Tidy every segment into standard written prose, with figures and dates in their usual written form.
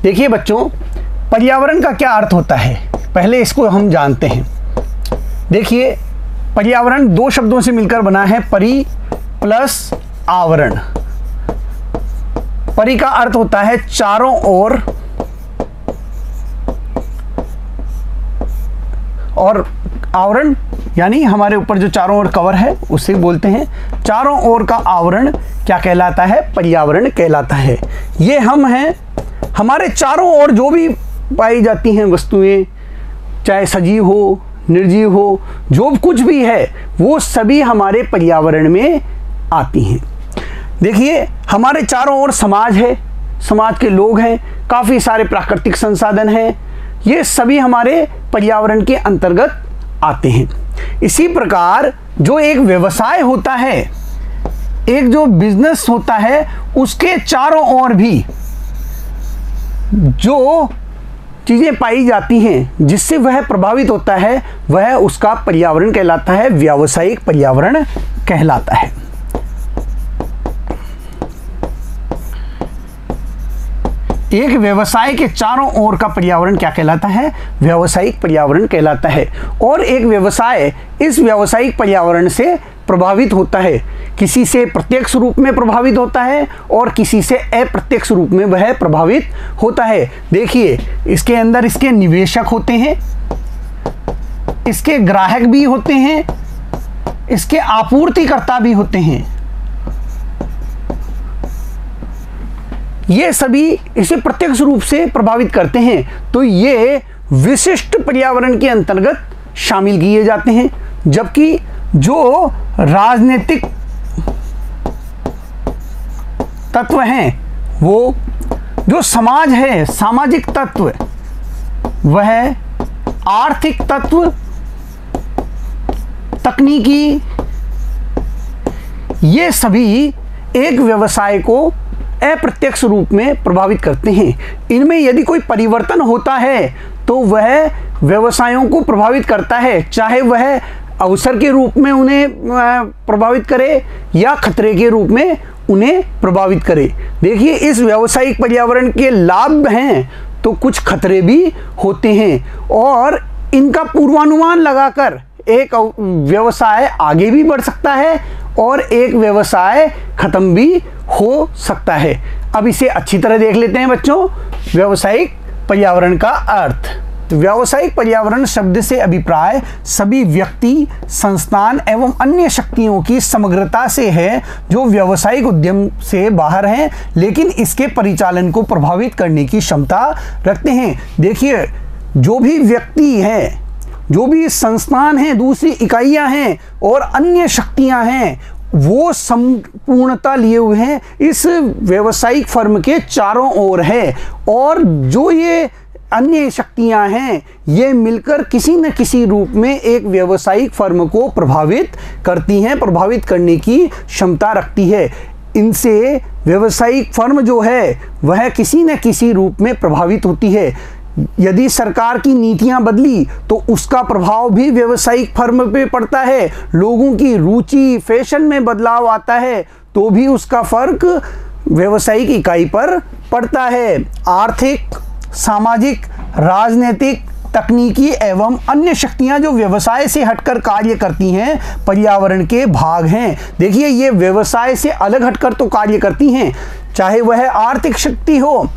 देखिए बच्चों, पर्यावरण का क्या अर्थ होता है, पहले इसको हम जानते हैं। देखिए, पर्यावरण दो शब्दों से मिलकर बना है, परि प्लस आवरण। परि का अर्थ होता है चारों ओर, और आवरण यानी हमारे ऊपर जो चारों ओर कवर है उसे बोलते हैं। चारों ओर का आवरण क्या कहलाता है? पर्यावरण कहलाता है। ये हम हैं, हमारे चारों ओर जो भी पाई जाती हैं वस्तुएं, चाहे सजीव हो निर्जीव हो, जो कुछ भी है वो सभी हमारे पर्यावरण में आती हैं। देखिए, हमारे चारों ओर समाज है, समाज के लोग हैं, काफ़ी सारे प्राकृतिक संसाधन हैं, ये सभी हमारे पर्यावरण के अंतर्गत आते हैं। इसी प्रकार जो एक व्यवसाय होता है, एक जो बिजनेस होता है, उसके चारों ओर भी जो चीज़ें पाई जाती हैं जिससे वह प्रभावित होता है, वह उसका पर्यावरण कहलाता है, व्यावसायिक पर्यावरण कहलाता है। एक व्यवसाय के चारों ओर का पर्यावरण क्या कहलाता है? व्यावसायिक पर्यावरण कहलाता है। और एक व्यवसाय इस व्यावसायिक पर्यावरण से प्रभावित होता है, किसी से प्रत्यक्ष रूप में प्रभावित होता है और किसी से अप्रत्यक्ष रूप में वह प्रभावित होता है। देखिए, इसके अंदर इसके निवेशक होते हैं, इसके ग्राहक भी होते हैं, इसके आपूर्तिकर्ता भी होते हैं। ये सभी इसे प्रत्यक्ष रूप से प्रभावित करते हैं, तो ये विशिष्ट पर्यावरण के अंतर्गत शामिल किए जाते हैं। जबकि जो राजनीतिक तत्व हैं, वो जो समाज है, सामाजिक तत्व, वह आर्थिक तत्व, तकनीकी, ये सभी एक व्यवसाय को अप्रत्यक्ष रूप में प्रभावित करते हैं। इनमें यदि कोई परिवर्तन होता है तो वह व्यवसायों को प्रभावित करता है, चाहे वह अवसर के रूप में उन्हें प्रभावित करे या खतरे के रूप में उन्हें प्रभावित करे। देखिए, इस व्यावसायिक पर्यावरण के लाभ हैं तो कुछ खतरे भी होते हैं, और इनका पूर्वानुमान लगाकर एक व्यवसाय आगे भी बढ़ सकता है और एक व्यवसाय खत्म भी हो सकता है। अब इसे अच्छी तरह देख लेते हैं बच्चों। व्यावसायिक पर्यावरण का अर्थ। व्यावसायिक पर्यावरण शब्द से अभिप्राय सभी व्यक्ति, संस्थान एवं अन्य शक्तियों की समग्रता से है जो व्यावसायिक उद्यम से बाहर हैं लेकिन इसके परिचालन को प्रभावित करने की क्षमता रखते हैं। देखिए, जो भी व्यक्ति हैं, जो भी संस्थान हैं, दूसरी इकाइयां हैं और अन्य शक्तियां हैं, वो संपूर्णता लिए हुए हैं इस व्यावसायिक फर्म के चारों ओर है, और जो ये अन्य शक्तियां हैं ये मिलकर किसी न किसी रूप में एक व्यावसायिक फर्म को प्रभावित करती हैं, प्रभावित करने की क्षमता रखती है। इनसे व्यावसायिक फर्म जो है वह किसी न किसी रूप में प्रभावित होती है। यदि सरकार की नीतियां बदली तो उसका प्रभाव भी व्यावसायिक फर्म पे पड़ता है। लोगों की रुचि, फैशन में बदलाव आता है तो भी उसका फर्क व्यावसायिक इकाई पर पड़ता है। आर्थिक, सामाजिक, राजनीतिक, तकनीकी एवं अन्य शक्तियां जो व्यवसाय से हटकर कार्य करती हैं पर्यावरण के भाग हैं। देखिए, ये व्यवसाय से अलग हटकर तो कार्य करती हैं, चाहे वह आर्थिक शक्ति हो।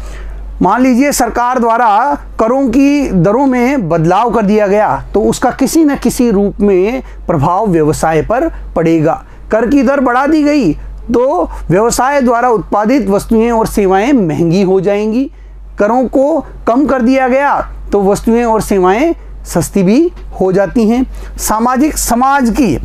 मान लीजिए सरकार द्वारा करों की दरों में बदलाव कर दिया गया तो उसका किसी न किसी रूप में प्रभाव व्यवसाय पर पड़ेगा। कर की दर बढ़ा दी गई तो व्यवसाय द्वारा उत्पादित वस्तुएं और सेवाएं महंगी हो जाएंगी। करों को कम कर दिया गया तो वस्तुएं और सेवाएं सस्ती भी हो जाती हैं। सामाजिक, समाज की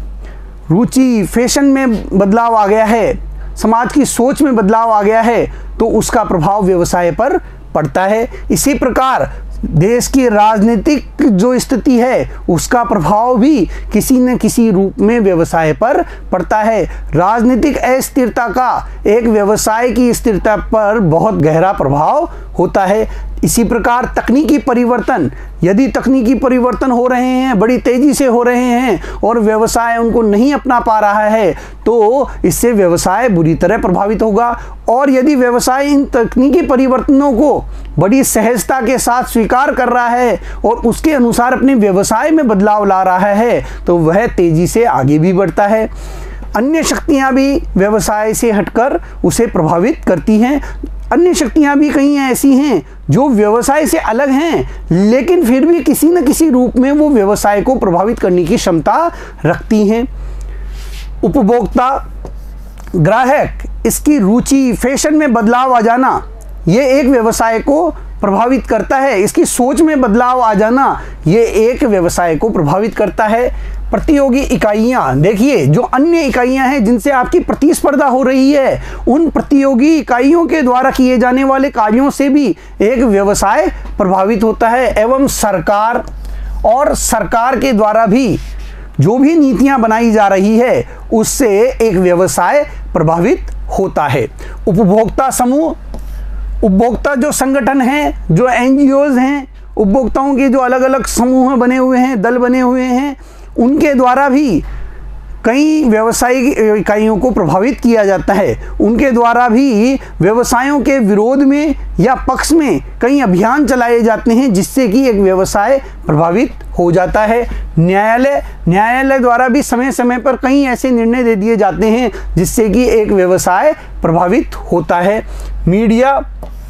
रुचि, फैशन में बदलाव आ गया है, समाज की सोच में बदलाव आ गया है तो उसका प्रभाव व्यवसाय पर पड़ता है। इसी प्रकार देश की राजनीतिक जो स्थिति है उसका प्रभाव भी किसी न किसी रूप में व्यवसाय पर पड़ता है। राजनीतिक अस्थिरता का एक व्यवसाय की स्थिरता पर बहुत गहरा प्रभाव होता है। इसी प्रकार तकनीकी परिवर्तन, यदि तकनीकी परिवर्तन हो रहे हैं, बड़ी तेजी से हो रहे हैं और व्यवसाय उनको नहीं अपना पा रहा है, तो इससे व्यवसाय बुरी तरह प्रभावित होगा। और यदि व्यवसाय इन तकनीकी परिवर्तनों को बड़ी सहजता के साथ स्वीकार कर रहा है और उसके अनुसार अपने व्यवसाय में बदलाव ला रहा है, तो वह तेजी से आगे भी बढ़ता है। अन्य शक्तियां भी व्यवसाय से हटकर उसे प्रभावित करती हैं। अन्य शक्तियां भी कई ऐसी हैं जो व्यवसाय से अलग हैं, लेकिन फिर भी किसी न किसी रूप में वो व्यवसाय को प्रभावित करने की क्षमता रखती हैं। उपभोक्ता, ग्राहक, इसकी रुचि, फैशन में बदलाव आ जाना, ये एक व्यवसाय को प्रभावित करता है। इसकी सोच में बदलाव आ जाना, ये एक व्यवसाय को प्रभावित करता है। प्रतियोगी इकाइयाँ, देखिए जो अन्य इकाइयाँ हैं जिनसे आपकी प्रतिस्पर्धा हो रही है, उन प्रतियोगी इकाइयों के द्वारा किए जाने वाले कार्यों से भी एक व्यवसाय प्रभावित होता है। एवं सरकार, और सरकार के द्वारा भी जो भी नीतियाँ बनाई जा रही है, उससे एक व्यवसाय प्रभावित होता है। उपभोक्ता समूह, उपभोक्ता जो संगठन हैं, जो NGOs हैं, उपभोक्ताओं के जो अलग अलग समूह बने हुए हैं, दल बने हुए हैं, उनके द्वारा भी कई व्यवसायिक इकाइयों को प्रभावित किया जाता है। उनके द्वारा भी व्यवसायों के विरोध में या पक्ष में कई अभियान चलाए जाते हैं, जिससे कि एक व्यवसाय प्रभावित हो जाता है। न्यायालय द्वारा भी समय समय पर कई ऐसे निर्णय दे दिए जाते हैं जिससे कि एक व्यवसाय प्रभावित होता है। मीडिया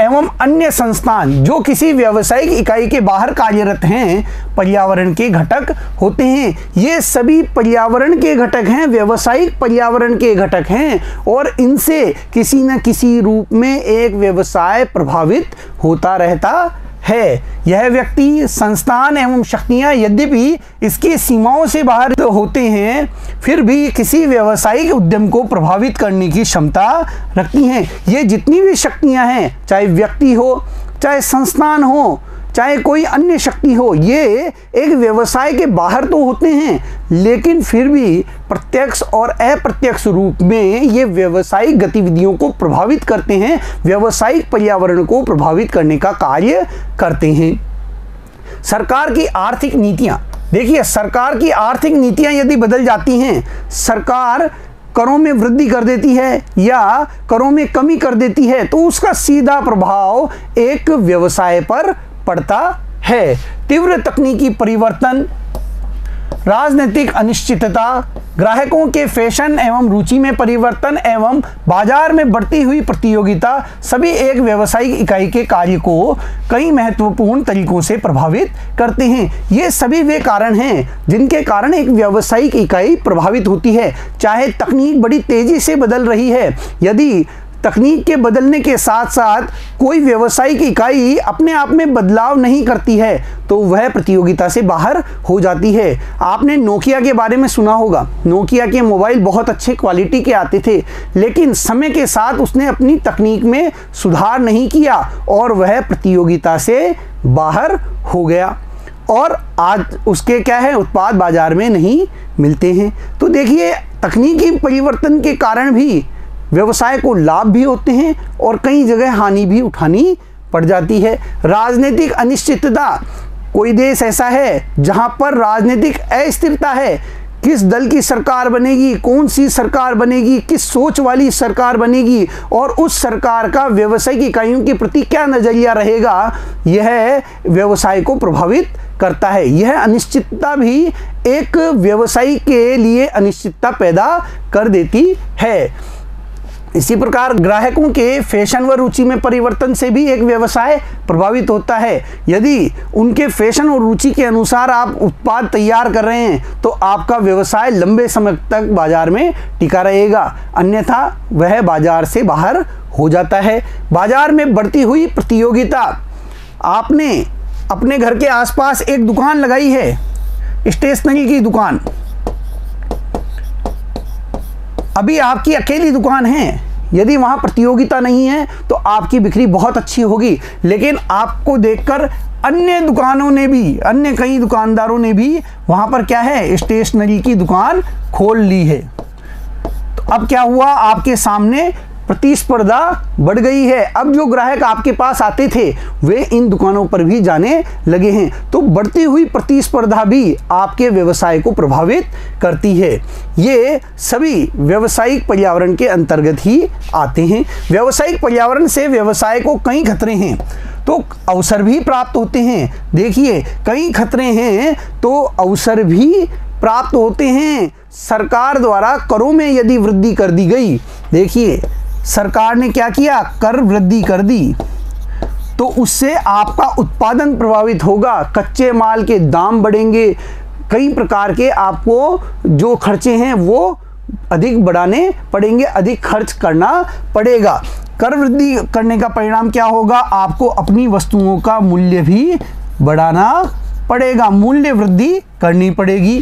एवं अन्य संस्थान जो किसी व्यावसायिक इकाई के बाहर कार्यरत हैं, पर्यावरण के घटक होते हैं। ये सभी पर्यावरण के घटक हैं, व्यावसायिक पर्यावरण के घटक हैं, और इनसे किसी न किसी रूप में एक व्यवसाय प्रभावित होता रहता है। यह व्यक्ति, संस्थान एवं शक्तियाँ यद्यपि इसकी सीमाओं से बाहर तो होते हैं, फिर भी किसी व्यावसायिक उद्यम को प्रभावित करने की क्षमता रखती हैं। ये जितनी भी शक्तियाँ हैं, चाहे व्यक्ति हो, चाहे संस्थान हो, चाहे कोई अन्य शक्ति हो, ये एक व्यवसाय के बाहर तो होते हैं, लेकिन फिर भी प्रत्यक्ष और अप्रत्यक्ष रूप में ये व्यावसायिक गतिविधियों को प्रभावित करते हैं, व्यावसायिक पर्यावरण को प्रभावित करने का कार्य करते हैं। सरकार की आर्थिक नीतियाँ, देखिए सरकार की आर्थिक नीतियाँ यदि बदल जाती हैं, सरकार करों में वृद्धि कर देती है या करों में कमी कर देती है, तो उसका सीधा प्रभाव एक व्यवसाय पर पड़ता है। तीव्र तकनीकी परिवर्तन, राजनीतिक अनिश्चितता, ग्राहकों के फैशन एवं रुचि में परिवर्तन एवं बाजार में बढ़ती हुई प्रतियोगिता सभी एक व्यावसायिक इकाई के कार्य को कई महत्वपूर्ण तरीकों से प्रभावित करते हैं। ये सभी वे कारण हैं जिनके कारण एक व्यावसायिक इकाई प्रभावित होती है। चाहे तकनीक बड़ी तेजी से बदल रही है, यदि तकनीक के बदलने के साथ साथ कोई व्यावसायिक इकाई अपने आप में बदलाव नहीं करती है, तो वह प्रतियोगिता से बाहर हो जाती है। आपने नोकिया के बारे में सुना होगा। नोकिया के मोबाइल बहुत अच्छे क्वालिटी के आते थे, लेकिन समय के साथ उसने अपनी तकनीक में सुधार नहीं किया और वह प्रतियोगिता से बाहर हो गया, और आज उसके क्या है, उत्पाद बाजार में नहीं मिलते हैं। तो देखिए, तकनीकी परिवर्तन के कारण भी व्यवसाय को लाभ भी होते हैं और कई जगह हानि भी उठानी पड़ जाती है। राजनीतिक अनिश्चितता, कोई देश ऐसा है जहां पर राजनीतिक अस्थिरता है, किस दल की सरकार बनेगी, कौन सी सरकार बनेगी, किस सोच वाली सरकार बनेगी और उस सरकार का व्यावसायिक इकाइयों के प्रति क्या नज़रिया रहेगा, यह व्यवसाय को प्रभावित करता है। यह अनिश्चितता भी एक व्यवसाय के लिए अनिश्चितता पैदा कर देती है। इसी प्रकार ग्राहकों के फैशन व रुचि में परिवर्तन से भी एक व्यवसाय प्रभावित होता है। यदि उनके फैशन और रुचि के अनुसार आप उत्पाद तैयार कर रहे हैं, तो आपका व्यवसाय लंबे समय तक बाजार में टिका रहेगा, अन्यथा वह बाजार से बाहर हो जाता है। बाजार में बढ़ती हुई प्रतियोगिता, आपने अपने घर के आसपास एक दुकान लगाई है, स्टेशनरी की दुकान, अभी आपकी अकेली दुकान है, यदि वहाँ प्रतियोगिता नहीं है तो आपकी बिक्री बहुत अच्छी होगी, लेकिन आपको देखकर अन्य दुकानों ने भी, अन्य कई दुकानदारों ने भी वहाँ पर क्या है, स्टेशनरी की दुकान खोल ली है। तो अब क्या हुआ, आपके सामने प्रतिस्पर्धा बढ़ गई है। अब जो ग्राहक आपके पास आते थे वे इन दुकानों पर भी जाने लगे हैं। तो बढ़ती हुई प्रतिस्पर्धा भी आपके व्यवसाय को प्रभावित करती है। ये सभी व्यावसायिक पर्यावरण के अंतर्गत ही आते हैं। व्यावसायिक पर्यावरण से व्यवसाय को कई खतरे हैं तो अवसर भी प्राप्त होते हैं। देखिए, कई खतरे हैं तो अवसर भी प्राप्त होते हैं। सरकार द्वारा करों में यदि वृद्धि कर दी गई, देखिए सरकार ने क्या किया, कर वृद्धि कर दी, तो उससे आपका उत्पादन प्रभावित होगा, कच्चे माल के दाम बढ़ेंगे, कई प्रकार के आपको जो खर्चे हैं वो अधिक बढ़ाने पड़ेंगे, अधिक खर्च करना पड़ेगा। कर वृद्धि करने का परिणाम क्या होगा, आपको अपनी वस्तुओं का मूल्य भी बढ़ाना पड़ेगा, मूल्य वृद्धि करनी पड़ेगी।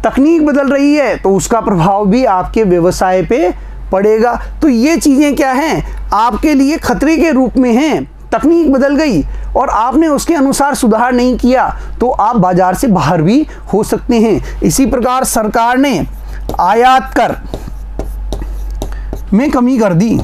तकनीक बदल रही है तो उसका प्रभाव भी आपके व्यवसाय पे पड़ेगा। तो ये चीज़ें क्या हैं, आपके लिए खतरे के रूप में हैं। तकनीक बदल गई और आपने उसके अनुसार सुधार नहीं किया तो आप बाजार से बाहर भी हो सकते हैं। इसी प्रकार सरकार ने आयात कर में कमी कर दी।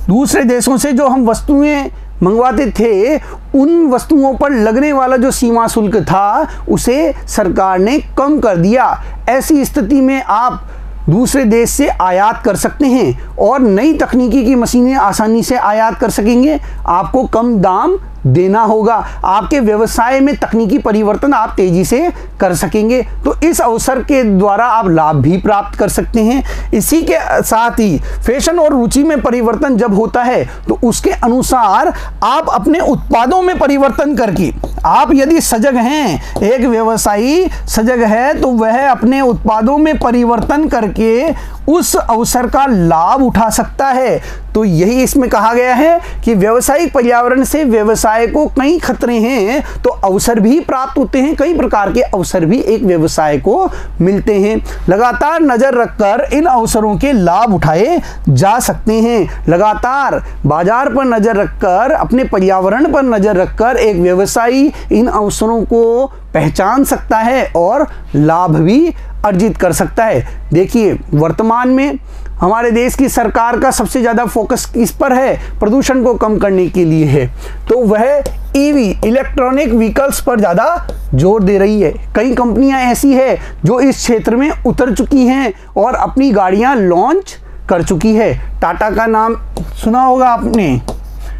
दूसरे देशों से जो हम वस्तुएं मंगवाते थे उन वस्तुओं पर लगने वाला जो सीमा शुल्क था उसे सरकार ने कम कर दिया। ऐसी स्थिति में आप दूसरे देश से आयात कर सकते हैं और नई तकनीकी की मशीनें आसानी से आयात कर सकेंगे। आपको कम दाम देना होगा, आपके व्यवसाय में तकनीकी परिवर्तन आप तेजी से कर सकेंगे। तो इस अवसर के द्वारा आप लाभ भी प्राप्त कर सकते हैं। इसी के साथ ही फैशन और रुचि में परिवर्तन जब होता है तो उसके अनुसार आप अपने उत्पादों में परिवर्तन करके, आप यदि सजग हैं, एक व्यवसायी सजग है तो वह अपने उत्पादों में परिवर्तन करके उस अवसर का लाभ उठा सकता है। तो यही इसमें कहा गया है कि व्यावसायिक पर्यावरण से व्यवसाय को कई खतरे हैं तो अवसर भी प्राप्त होते हैं, कई प्रकार के अवसर भी एक व्यवसाय को मिलते हैं। लगातार नजर रखकर इन अवसरों के लाभ उठाए जा सकते हैं। लगातार बाजार पर नजर रखकर, अपने पर्यावरण पर नजर रखकर एक व्यवसायी इन अवसरों को पहचान सकता है और लाभ भी अर्जित कर सकता है। देखिए, वर्तमान में हमारे देश की सरकार का सबसे ज़्यादा फोकस किस पर है, प्रदूषण को कम करने के लिए है, तो वह ईवी इलेक्ट्रॉनिक व्हीकल्स पर ज़्यादा जोर दे रही है। कई कंपनियां ऐसी है जो इस क्षेत्र में उतर चुकी हैं और अपनी गाड़ियां लॉन्च कर चुकी है। टाटा का नाम सुना होगा आपने,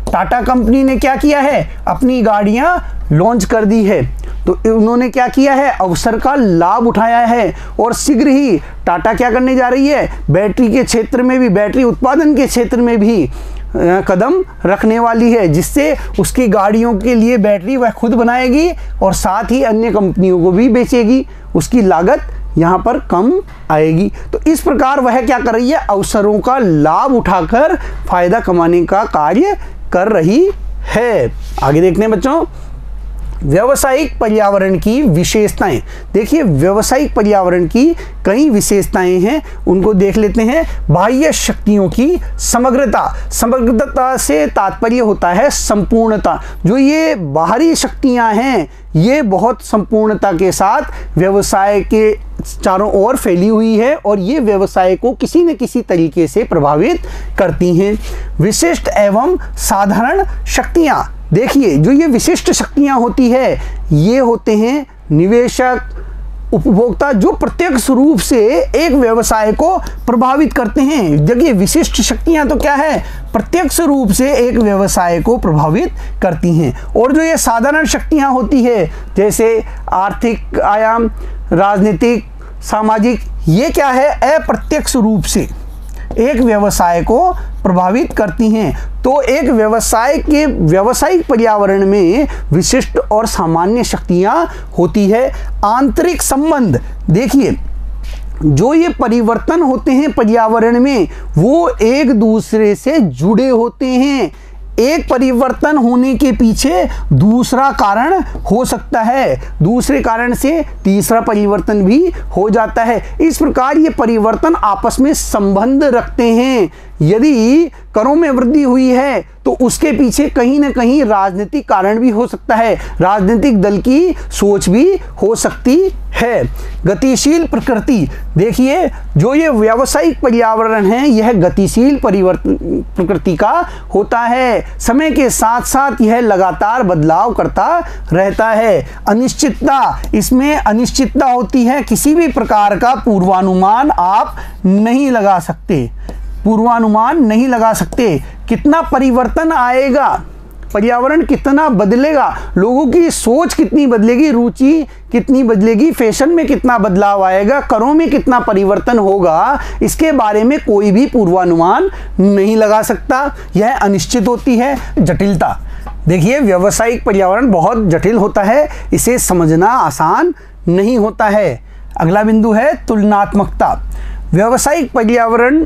टाटा कंपनी ने क्या किया है, अपनी गाड़ियां लॉन्च कर दी है। तो उन्होंने क्या किया है, अवसर का लाभ उठाया है और शीघ्र ही टाटा क्या करने जा रही है, बैटरी के क्षेत्र में भी, बैटरी उत्पादन के क्षेत्र में भी कदम रखने वाली है, जिससे उसकी गाड़ियों के लिए बैटरी वह खुद बनाएगी और साथ ही अन्य कंपनियों को भी बेचेगी। उसकी लागत यहाँ पर कम आएगी। तो इस प्रकार वह क्या कर रही है, अवसरों का लाभ उठाकर फायदा कमाने का कार्य कर रही है। आगे देखते हैं बच्चों, व्यावसायिक पर्यावरण की विशेषताएं। देखिए, व्यावसायिक पर्यावरण की कई विशेषताएं हैं, उनको देख लेते हैं। बाह्य शक्तियों की समग्रता। समग्रता से तात्पर्य होता है संपूर्णता। जो ये बाहरी शक्तियां हैं ये बहुत संपूर्णता के साथ व्यवसाय के चारों ओर फैली हुई है और ये व्यवसाय को किसी न किसी तरीके से प्रभावित करती हैं। विशिष्ट एवं साधारण शक्तियां। देखिए, जो ये विशिष्ट शक्तियां होती है ये होते हैं निवेशक, उपभोक्ता, जो प्रत्यक्ष रूप से एक व्यवसाय को प्रभावित करते हैं। देखिए, विशिष्ट शक्तियां तो क्या है, प्रत्यक्ष रूप से एक व्यवसाय को प्रभावित करती हैं। और जो ये साधारण शक्तियां होती है जैसे आर्थिक आयाम, राजनीतिक, सामाजिक, ये क्या है, अप्रत्यक्ष रूप से एक व्यवसाय को प्रभावित करती हैं। तो एक व्यवसाय के व्यावसायिक पर्यावरण में विशिष्ट और सामान्य शक्तियां होती है। आंतरिक संबंध। देखिए, जो ये परिवर्तन होते हैं पर्यावरण में वो एक दूसरे से जुड़े होते हैं। एक परिवर्तन होने के पीछे दूसरा कारण हो सकता है, दूसरे कारण से तीसरा परिवर्तन भी हो जाता है। इस प्रकार ये परिवर्तन आपस में संबंध रखते हैं। यदि करों में वृद्धि हुई है तो उसके पीछे कहीं ना कहीं राजनीतिक कारण भी हो सकता है, राजनीतिक दल की सोच भी हो सकती है। गतिशील प्रकृति, देखिए जो ये व्यावसायिक पर्यावरण है यह गतिशील परिवर्तन प्रकृति का होता है, समय के साथ साथ यह लगातार बदलाव करता रहता है। अनिश्चितता, इसमें अनिश्चितता होती है, किसी भी प्रकार का पूर्वानुमान आप नहीं लगा सकते, पूर्वानुमान नहीं लगा सकते। कितना परिवर्तन आएगा, पर्यावरण कितना बदलेगा, लोगों की सोच कितनी बदलेगी, रुचि कितनी बदलेगी, फैशन में कितना बदलाव आएगा, करों में कितना परिवर्तन होगा, इसके बारे में कोई भी पूर्वानुमान नहीं लगा सकता। यह अनिश्चित होती है। जटिलता, देखिए व्यावसायिक पर्यावरण बहुत जटिल होता है, इसे समझना आसान नहीं होता है। अगला बिंदु है तुलनात्मकता। व्यावसायिक पर्यावरण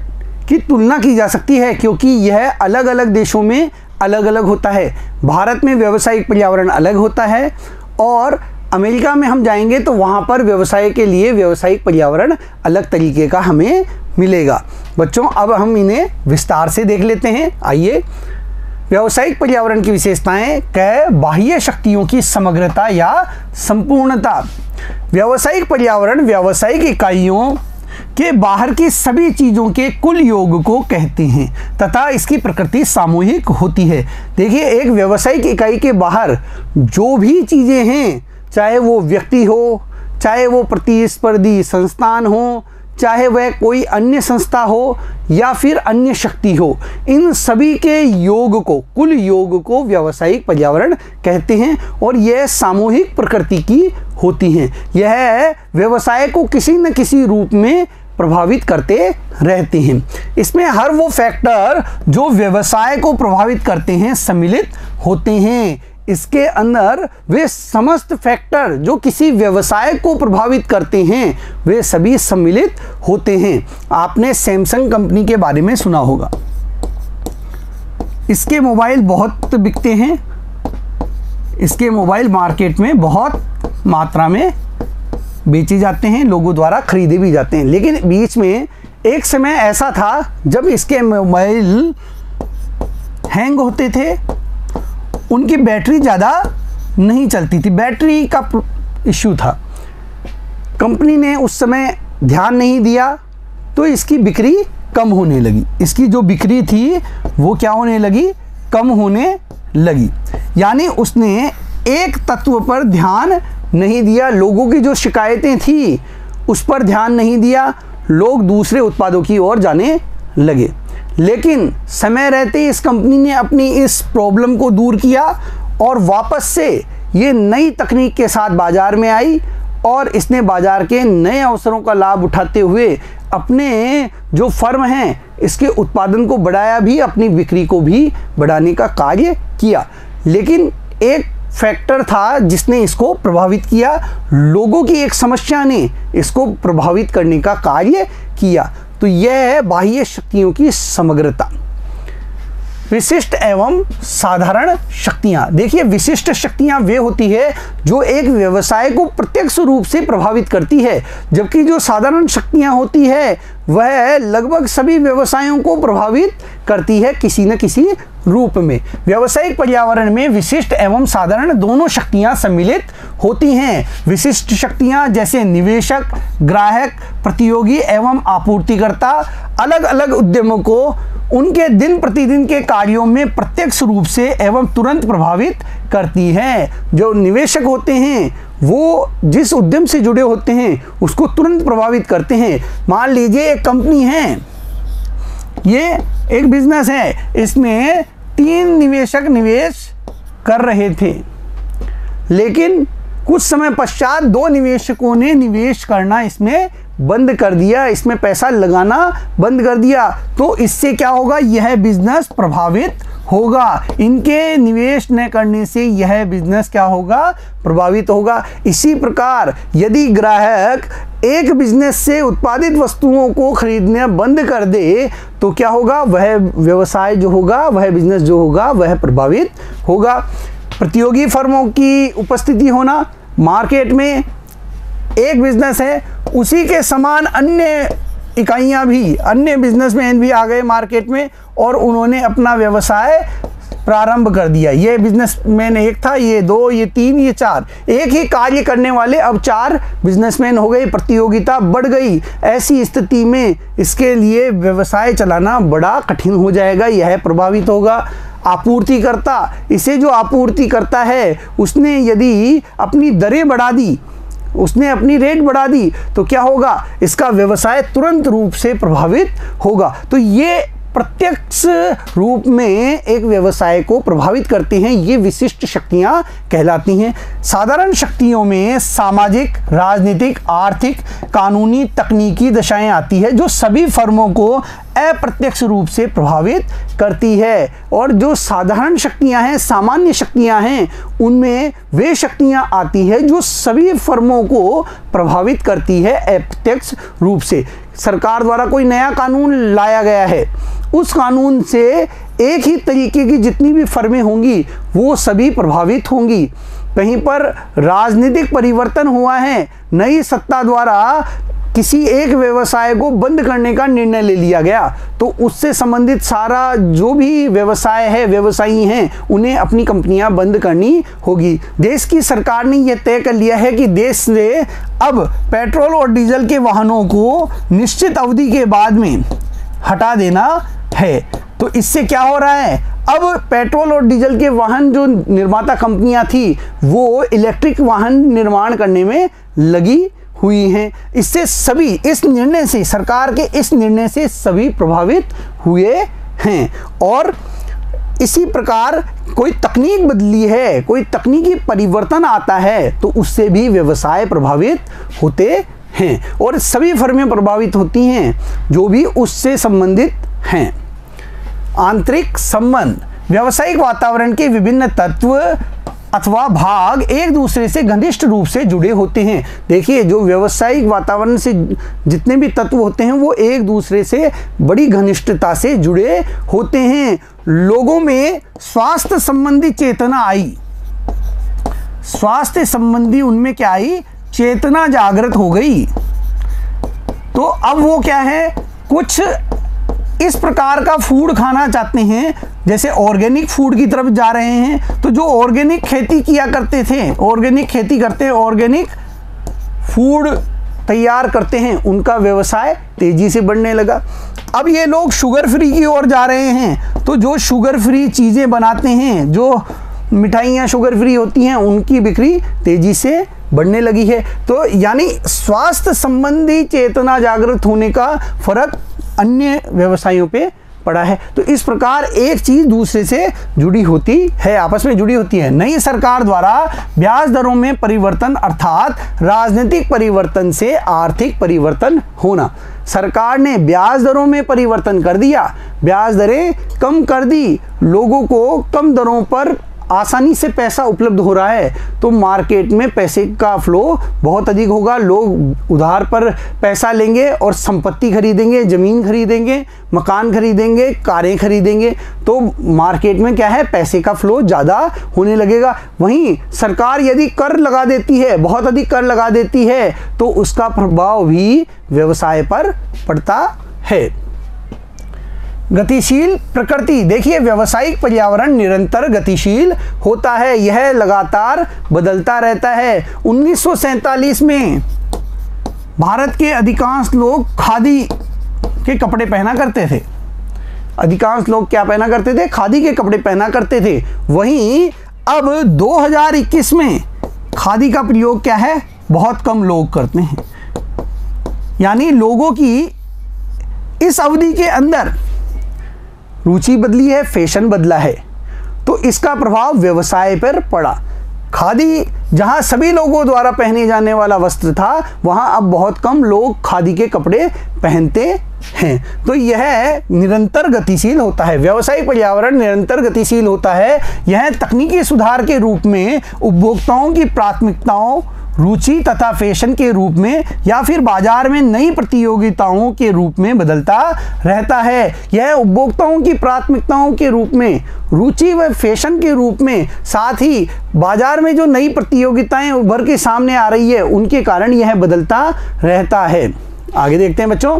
की तुलना की जा सकती है क्योंकि यह अलग अलग देशों में अलग अलग होता है। भारत में व्यावसायिक पर्यावरण अलग होता है और अमेरिका में हम जाएंगे तो वहाँ पर व्यवसाय के लिए व्यावसायिक पर्यावरण अलग तरीके का हमें मिलेगा। बच्चों अब हम इन्हें विस्तार से देख लेते हैं। आइए, व्यावसायिक पर्यावरण की विशेषताएं। क, बाह्य शक्तियों की समग्रता या संपूर्णता। व्यावसायिक पर्यावरण व्यावसायिक इकाइयों के बाहर की सभी चीज़ों के कुल योग को कहते हैं तथा इसकी प्रकृति सामूहिक होती है। देखिए एक व्यावसायिक इकाई के बाहर जो भी चीज़ें हैं, चाहे वो व्यक्ति हो, चाहे वो प्रतिस्पर्धी संस्थान हो, चाहे वह कोई अन्य संस्था हो या फिर अन्य शक्ति हो, इन सभी के योग को, कुल योग को व्यावसायिक पर्यावरण कहते हैं और यह सामूहिक प्रकृति की होती हैं। यह व्यवसाय को किसी न किसी रूप में प्रभावित करते रहते हैं। इसमें हर वो फैक्टर जो व्यवसाय को प्रभावित करते हैं सम्मिलित होते हैं। इसके अंदर वे समस्त फैक्टर जो किसी व्यवसाय को प्रभावित करते हैं वे सभी सम्मिलित होते हैं। आपने सैमसंग कंपनी के बारे में सुना होगा, इसके मोबाइल बहुत बिकते हैं, इसके मोबाइल मार्केट में बहुत मात्रा में बेचे जाते हैं, लोगों द्वारा खरीदे भी जाते हैं। लेकिन बीच में एक समय ऐसा था जब इसके मोबाइल हैंग होते थे, उनकी बैटरी ज़्यादा नहीं चलती थी, बैटरी का इश्यू था। कंपनी ने उस समय ध्यान नहीं दिया तो इसकी बिक्री कम होने लगी। इसकी जो बिक्री थी वो क्या होने लगी, कम होने लगी। यानी उसने एक तत्व पर ध्यान नहीं दिया, लोगों की जो शिकायतें थी उस पर ध्यान नहीं दिया, लोग दूसरे उत्पादों की ओर जाने लगे। लेकिन समय रहते इस कंपनी ने अपनी इस प्रॉब्लम को दूर किया और वापस से ये नई तकनीक के साथ बाजार में आई और इसने बाजार के नए अवसरों का लाभ उठाते हुए अपने जो फर्म हैं इसके उत्पादन को बढ़ाया भी, अपनी बिक्री को भी बढ़ाने का कार्य किया। लेकिन एक फैक्टर था जिसने इसको प्रभावित किया, लोगों की एक समस्या ने इसको प्रभावित करने का कार्य किया। तो यह है बाह्य शक्तियों की समग्रता। विशिष्ट एवं साधारण शक्तियां। देखिए विशिष्ट शक्तियां वे होती है जो एक व्यवसाय को प्रत्यक्ष रूप से प्रभावित करती है, जबकि जो साधारण शक्तियां होती है वह लगभग सभी व्यवसायों को प्रभावित करती है किसी न किसी रूप में। व्यावसायिक पर्यावरण में विशिष्ट एवं साधारण दोनों शक्तियां सम्मिलित होती हैं। विशिष्ट शक्तियां जैसे निवेशक, ग्राहक, प्रतियोगी एवं आपूर्तिकर्ता अलग अलग उद्यमों को उनके दिन प्रतिदिन के कार्यों में प्रत्यक्ष रूप से एवं तुरंत प्रभावित करती है। जो निवेशक होते हैं वो जिस उद्यम से जुड़े होते हैं उसको तुरंत प्रभावित करते हैं। मान लीजिए एक कंपनी है, ये एक बिजनेस है, इसमें 3 निवेशक निवेश कर रहे थे, लेकिन कुछ समय पश्चात 2 निवेशकों ने निवेश करना इसमें बंद कर दिया, इसमें पैसा लगाना बंद कर दिया। तो इससे क्या होगा, यह बिजनेस प्रभावित होगा। इनके निवेश न करने से यह बिजनेस क्या होगा, प्रभावित होगा। इसी प्रकार यदि ग्राहक एक बिजनेस से उत्पादित वस्तुओं को खरीदना बंद कर दे तो क्या होगा, वह व्यवसाय जो होगा, वह बिजनेस जो होगा वह प्रभावित होगा। प्रतियोगी फर्मों की उपस्थिति होना, मार्केट में एक बिजनेस है, उसी के समान अन्य इकाइयाँ भी, अन्य बिजनेसमैन भी आ गए मार्केट में और उन्होंने अपना व्यवसाय प्रारंभ कर दिया। ये बिजनेसमैन एक था, ये दो, ये तीन, ये चार, एक ही कार्य करने वाले अब 4 बिजनेसमैन हो गए, प्रतियोगिता बढ़ गई। ऐसी स्थिति में इसके लिए व्यवसाय चलाना बड़ा कठिन हो जाएगा, यह प्रभावित होगा। आपूर्तिकर्ता, इसे जो आपूर्ति करता है उसने यदि अपनी दरें बढ़ा दी, उसने अपनी रेट बढ़ा दी तो क्या होगा, इसका व्यवसाय तुरंत रूप से प्रभावित होगा। तो ये प्रत्यक्ष रूप में एक व्यवसाय को प्रभावित करते हैं, ये विशिष्ट शक्तियां कहलाती हैं। साधारण शक्तियों में सामाजिक, राजनीतिक, आर्थिक, कानूनी, तकनीकी दशाएं आती है जो सभी फर्मों को अप्रत्यक्ष रूप से प्रभावित करती है। और जो साधारण शक्तियां हैं, सामान्य शक्तियां हैं, उनमें वे शक्तियां आती है जो सभी फर्मों को प्रभावित करती है अप्रत्यक्ष रूप से। सरकार द्वारा कोई नया कानून लाया गया है, उस कानून से एक ही तरीके की जितनी भी फर्में होंगी वो सभी प्रभावित होंगी। कहीं पर राजनीतिक परिवर्तन हुआ है, नई सत्ता द्वारा किसी एक व्यवसाय को बंद करने का निर्णय ले लिया गया, तो उससे संबंधित सारा जो भी व्यवसाय है, व्यवसायी हैं, उन्हें अपनी कंपनियां बंद करनी होगी। देश की सरकार ने यह तय कर लिया है कि देश से अब पेट्रोल और डीजल के वाहनों को निश्चित अवधि के बाद में हटा देना है। तो इससे क्या हो रहा है, अब पेट्रोल और डीजल के वाहन जो निर्माता कंपनियां थी वो इलेक्ट्रिक वाहन निर्माण करने में लगी हुई हैं। इससे सभी, इस निर्णय से, सरकार के इस निर्णय से सभी प्रभावित हुए हैं। और इसी प्रकार कोई तकनीक बदली है, कोई तकनीकी परिवर्तन आता है तो उससे भी व्यवसाय प्रभावित होते हैं और सभी फर्में प्रभावित होती हैं जो भी उससे संबंधित हैं। आंतरिक संबंध, व्यावसायिक वातावरण के विभिन्न तत्व अथवा भाग एक दूसरे से घनिष्ठ रूप से जुड़े होते हैं। देखिए, जो व्यावसायिक वातावरण से जितने भी तत्व होते हैं वो एक दूसरे से बड़ी घनिष्ठता से जुड़े होते हैं। लोगों में स्वास्थ्य संबंधी चेतना आई, स्वास्थ्य संबंधी उनमें क्या आई, चेतना जागृत हो गई। तो अब वो क्या है, कुछ इस प्रकार का फूड खाना चाहते हैं, जैसे ऑर्गेनिक फूड की तरफ जा रहे हैं। तो जो ऑर्गेनिक खेती किया करते थे, ऑर्गेनिक खेती करते हैं, ऑर्गेनिक फूड तैयार करते हैं, उनका व्यवसाय तेजी से बढ़ने लगा। अब ये लोग शुगर फ्री की ओर जा रहे हैं, तो जो शुगर फ्री चीज़ें बनाते हैं, जो मिठाइयाँ शुगर फ्री होती हैं, उनकी बिक्री तेजी से बढ़ने लगी है। तो यानी स्वास्थ्य संबंधी चेतना जागृत होने का फर्क अन्य व्यवसायों पे पड़ा है। तो इस प्रकार एक चीज दूसरे से जुड़ी होती है, आपस में जुड़ी होती है। नई सरकार द्वारा ब्याज दरों में परिवर्तन अर्थात राजनीतिक परिवर्तन से आर्थिक परिवर्तन होना। सरकार ने ब्याज दरों में परिवर्तन कर दिया, ब्याज दरें कम कर दी, लोगों को कम दरों पर आसानी से पैसा उपलब्ध हो रहा है, तो मार्केट में पैसे का फ्लो बहुत अधिक होगा। लोग उधार पर पैसा लेंगे और संपत्ति खरीदेंगे, ज़मीन खरीदेंगे, मकान खरीदेंगे, कारें खरीदेंगे। तो मार्केट में क्या है, पैसे का फ्लो ज़्यादा होने लगेगा। वहीं सरकार यदि कर लगा देती है, बहुत अधिक कर लगा देती है, तो उसका प्रभाव भी व्यवसाय पर पड़ता है। गतिशील प्रकृति, देखिए व्यावसायिक पर्यावरण निरंतर गतिशील होता है, यह लगातार बदलता रहता है। 1947 में भारत के अधिकांश लोग खादी के कपड़े पहना करते थे। अधिकांश लोग क्या पहना करते थे, खादी के कपड़े पहना करते थे। वहीं अब 2021 में खादी का प्रयोग क्या है, बहुत कम लोग करते हैं। यानी लोगों की इस अवधि के अंदर रुचि बदली है, फैशन बदला है, तो इसका प्रभाव व्यवसाय पर पड़ा। खादी जहां सभी लोगों द्वारा पहने जाने वाला वस्त्र था, वहां अब बहुत कम लोग खादी के कपड़े पहनते हैं। तो यह निरंतर गतिशील होता है, व्यावसायिक पर्यावरण निरंतर गतिशील होता है। यह तकनीकी सुधार के रूप में उपभोक्ताओं की प्राथमिकताओं, रुचि तथा फैशन के रूप में या फिर बाजार में नई प्रतियोगिताओं के रूप में बदलता रहता है। यह उपभोक्ताओं की प्राथमिकताओं के रूप में, रुचि व फैशन के रूप में, साथ ही बाजार में जो नई प्रतियोगिताएं उभर के सामने आ रही है, उनके कारण यह बदलता रहता है। आगे देखते हैं बच्चों।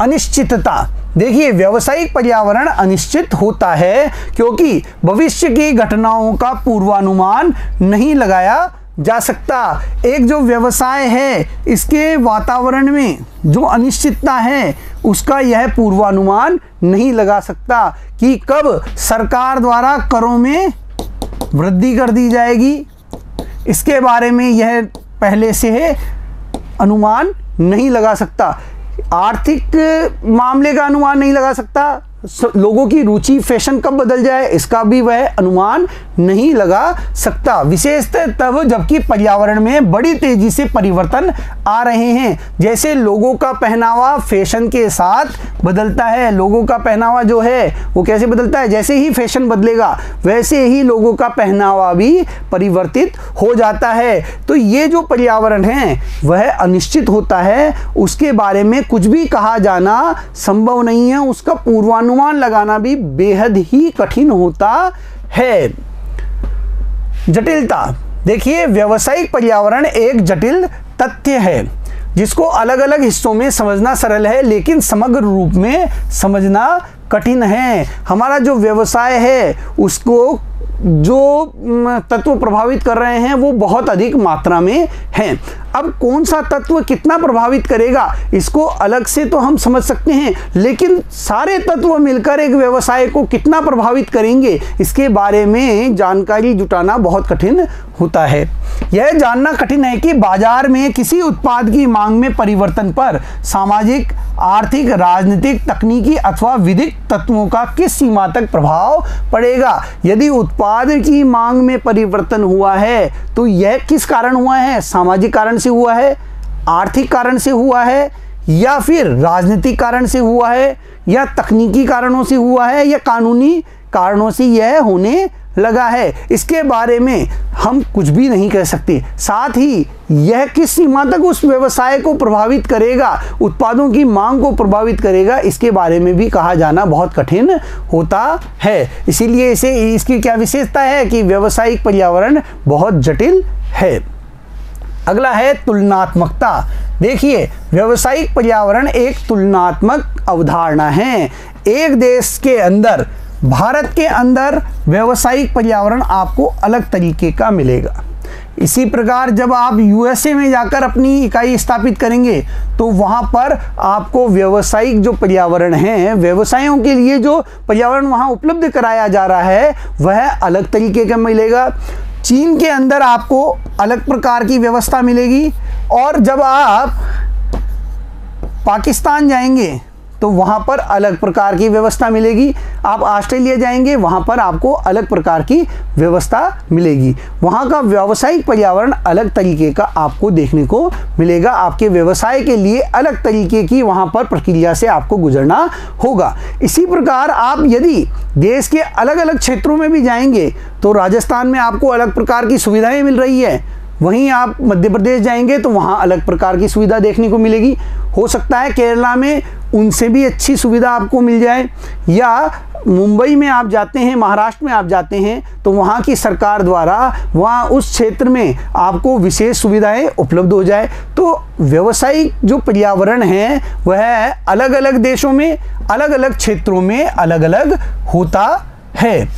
अनिश्चितता। देखिए, व्यावसायिक पर्यावरण अनिश्चित होता है क्योंकि भविष्य की घटनाओं का पूर्वानुमान नहीं लगाया जा सकता। एक जो व्यवसाय है, इसके वातावरण में जो अनिश्चितता है उसका यह पूर्वानुमान नहीं लगा सकता कि कब सरकार द्वारा करों में वृद्धि कर दी जाएगी। इसके बारे में यह पहले से अनुमान नहीं लगा सकता। आर्थिक मामले का अनुमान नहीं लगा सकता। लोगों की रुचि फैशन कब बदल जाए इसका भी वह अनुमान नहीं लगा सकता, विशेषतः तब जबकि पर्यावरण में बड़ी तेजी से परिवर्तन आ रहे हैं। जैसे लोगों का पहनावा फैशन के साथ बदलता है। लोगों का पहनावा जो है वो कैसे बदलता है, जैसे ही फैशन बदलेगा वैसे ही लोगों का पहनावा भी परिवर्तित हो जाता है। तो ये जो पर्यावरण है वह अनिश्चित होता है, उसके बारे में कुछ भी कहा जाना संभव नहीं है, उसका पूर्वानुमान लगाना भी बेहद ही कठिन होता है। जटिलता। देखिए, व्यावसायिक पर्यावरण एक जटिल तथ्य है जिसको अलग अलग हिस्सों में समझना सरल है लेकिन समग्र रूप में समझना कठिन है। हमारा जो व्यवसाय है उसको जो तत्व प्रभावित कर रहे हैं वो बहुत अधिक मात्रा में हैं। अब कौन सा तत्व कितना प्रभावित करेगा इसको अलग से तो हम समझ सकते हैं, लेकिन सारे तत्व मिलकर एक व्यवसाय को कितना प्रभावित करेंगे इसके बारे में जानकारी जुटाना बहुत कठिन होता है। यह जानना कठिन है कि बाजार में किसी उत्पाद की मांग में परिवर्तन पर सामाजिक, आर्थिक, राजनीतिक, तकनीकी अथवा विधिक तत्वों का किस सीमा तक प्रभाव पड़ेगा। यदि उत्पाद की मांग में परिवर्तन हुआ है तो यह किस कारण हुआ है, सामाजिक कारण से हुआ है, आर्थिक कारण से हुआ है, या फिर राजनीतिक कारण से हुआ है, या तकनीकी कारणों से हुआ है, या कानूनी कारणों से यह होने लगा है, इसके बारे में हम कुछ भी नहीं कह सकते। साथ ही यह किस सीमा तक उस व्यवसाय को प्रभावित करेगा, उत्पादों की मांग को प्रभावित करेगा, इसके बारे में भी कहा जाना बहुत कठिन होता है। इसीलिए इसकी क्या विशेषता है कि व्यावसायिक पर्यावरण बहुत जटिल है। अगला है तुलनात्मकता। देखिए, व्यावसायिक पर्यावरण एक तुलनात्मक अवधारणा है। एक देश के अंदर, भारत के अंदर व्यावसायिक पर्यावरण आपको अलग तरीके का मिलेगा। इसी प्रकार जब आप यूएसए में जाकर अपनी इकाई स्थापित करेंगे तो वहाँ पर आपको व्यावसायिक जो पर्यावरण है, व्यवसायों के लिए जो पर्यावरण वहाँ उपलब्ध कराया जा रहा है वह अलग तरीके का मिलेगा। चीन के अंदर आपको अलग प्रकार की व्यवस्था मिलेगी, और जब आप पाकिस्तान जाएंगे तो वहाँ पर अलग प्रकार की व्यवस्था मिलेगी। आप ऑस्ट्रेलिया जाएंगे वहाँ पर आपको अलग प्रकार की व्यवस्था मिलेगी। वहाँ का व्यावसायिक पर्यावरण अलग तरीके का आपको देखने को मिलेगा। आपके व्यवसाय के लिए अलग तरीके की वहाँ पर प्रक्रिया से आपको गुजरना होगा। इसी प्रकार आप यदि देश के अलग अलग क्षेत्रों में भी जाएंगे तो राजस्थान में आपको अलग प्रकार की सुविधाएं मिल रही है, वहीं आप मध्य प्रदेश जाएंगे तो वहाँ अलग प्रकार की सुविधा देखने को मिलेगी। हो सकता है केरला में उनसे भी अच्छी सुविधा आपको मिल जाए, या मुंबई में आप जाते हैं, महाराष्ट्र में आप जाते हैं तो वहाँ की सरकार द्वारा वहाँ उस क्षेत्र में आपको विशेष सुविधाएं उपलब्ध हो जाए। तो व्यावसायिक जो पर्यावरण है वह अलग अलग देशों में, अलग अलग क्षेत्रों में अलग अलग होता है।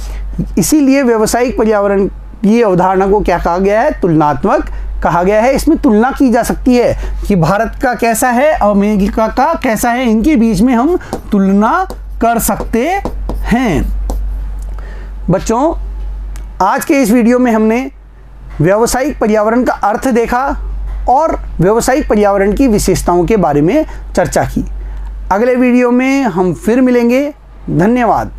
इसीलिए व्यावसायिक पर्यावरण की अवधारणा को क्या कहा गया है, तुलनात्मक कहा गया है। इसमें तुलना की जा सकती है कि भारत का कैसा है, अमेरिका का कैसा है, इनके बीच में हम तुलना कर सकते हैं। बच्चों, आज के इस वीडियो में हमने व्यावसायिक पर्यावरण का अर्थ देखा और व्यावसायिक पर्यावरण की विशेषताओं के बारे में चर्चा की। अगले वीडियो में हम फिर मिलेंगे। धन्यवाद।